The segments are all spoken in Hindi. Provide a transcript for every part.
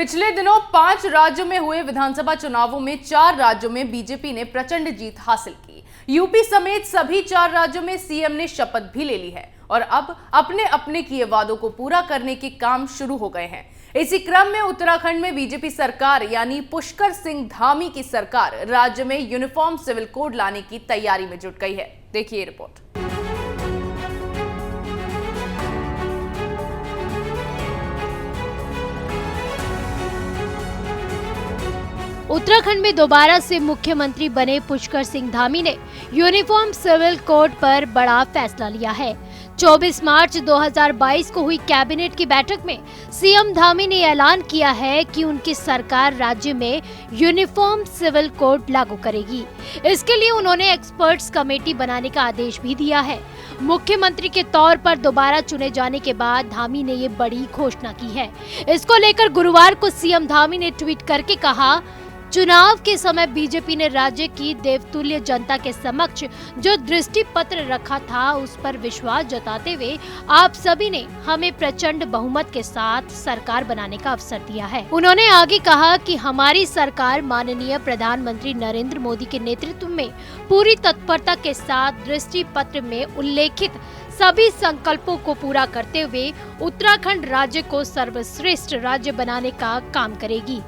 पिछले दिनों 5 राज्यों में हुए विधानसभा चुनावों में 4 राज्यों में बीजेपी ने प्रचंड जीत हासिल की। यूपी समेत सभी 4 राज्यों में सीएम ने शपथ भी ले ली है और अब अपने अपने किए वादों को पूरा करने के काम शुरू हो गए हैं। इसी क्रम में उत्तराखंड में बीजेपी सरकार यानी पुष्कर सिंह धामी की सरकार राज्य में यूनिफॉर्म सिविल कोड लाने की तैयारी में जुट गई है। देखिए रिपोर्ट। उत्तराखंड में दोबारा से मुख्यमंत्री बने पुष्कर सिंह धामी ने यूनिफॉर्म सिविल कोड पर बड़ा फैसला लिया है। 24 मार्च 2022 को हुई कैबिनेट की बैठक में सीएम धामी ने ऐलान किया है कि उनकी सरकार राज्य में यूनिफॉर्म सिविल कोड लागू करेगी। इसके लिए उन्होंने एक्सपर्ट्स कमेटी बनाने का आदेश भी दिया है। मुख्यमंत्री के तौर पर दोबारा चुने जाने के बाद धामी ने ये बड़ी घोषणा की है। इसको लेकर गुरुवार को सीएम धामी ने ट्वीट करके कहा, चुनाव के समय बीजेपी ने राज्य की देवतुल्य जनता के समक्ष जो दृष्टि पत्र रखा था उस पर विश्वास जताते हुए आप सभी ने हमें प्रचंड बहुमत के साथ सरकार बनाने का अवसर दिया है। उन्होंने आगे कहा कि हमारी सरकार माननीय प्रधानमंत्री नरेंद्र मोदी के नेतृत्व में पूरी तत्परता के साथ दृष्टि पत्र में उल्लेखित सभी संकल्पों को पूरा करते हुए उत्तराखंड राज्य को सर्वश्रेष्ठ राज्य बनाने का काम करेगी।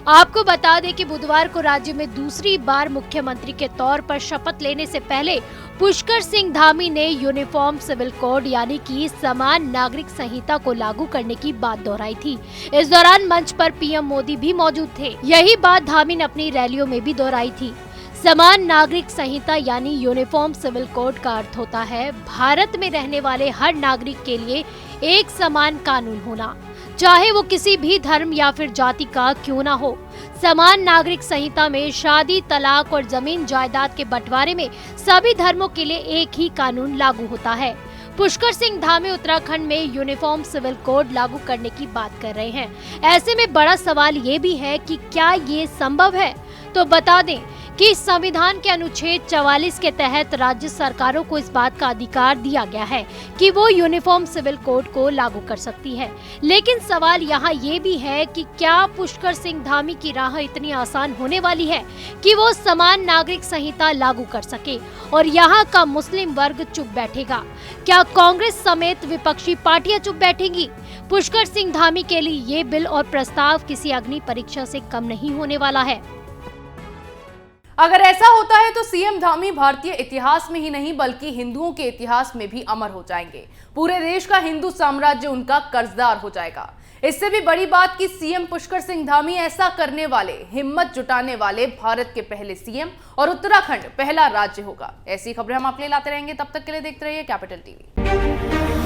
आपको बता दें कि बुधवार को राज्य में दूसरी बार मुख्यमंत्री के तौर पर शपथ लेने से पहले पुष्कर सिंह धामी ने यूनिफॉर्म सिविल कोड यानी कि समान नागरिक संहिता को लागू करने की बात दोहराई थी। इस दौरान मंच पर पीएम मोदी भी मौजूद थे। यही बात धामी ने अपनी रैलियों में भी दोहराई थी। समान नागरिक संहिता यानी यूनिफॉर्म सिविल कोड का अर्थ होता है भारत में रहने वाले हर नागरिक के लिए एक समान कानून होना, चाहे वो किसी भी धर्म या फिर जाति का क्यों ना हो। समान नागरिक संहिता में शादी, तलाक और जमीन जायदाद के बंटवारे में सभी धर्मों के लिए एक ही कानून लागू होता है। पुष्कर सिंह धामी उत्तराखंड में यूनिफॉर्म सिविल कोड लागू करने की बात कर रहे हैं। ऐसे में बड़ा सवाल ये भी है कि क्या ये संभव है? तो बता दें कि संविधान के अनुच्छेद 44 के तहत राज्य सरकारों को इस बात का अधिकार दिया गया है कि वो यूनिफॉर्म सिविल कोड को लागू कर सकती है। लेकिन सवाल यहाँ ये भी है कि क्या पुष्कर सिंह धामी की राह इतनी आसान होने वाली है कि वो समान नागरिक संहिता लागू कर सके और यहाँ का मुस्लिम वर्ग चुप बैठेगा? क्या कांग्रेस समेत विपक्षी पार्टियां चुप बैठेंगी? पुष्कर सिंह धामी के लिए ये बिल और प्रस्ताव किसी अग्नि परीक्षा से कम नहीं होने वाला है। अगर ऐसा होता है तो सीएम धामी भारतीय इतिहास में ही नहीं बल्कि हिंदुओं के इतिहास में भी अमर हो जाएंगे। पूरे देश का हिंदू साम्राज्य उनका कर्जदार हो जाएगा। इससे भी बड़ी बात कि सीएम पुष्कर सिंह धामी ऐसा करने वाले, हिम्मत जुटाने वाले भारत के पहले सीएम और उत्तराखंड पहला राज्य होगा। ऐसी खबरें हम आपके लिए लाते रहेंगे। तब तक के लिए देखते रहिए कैपिटल टीवी।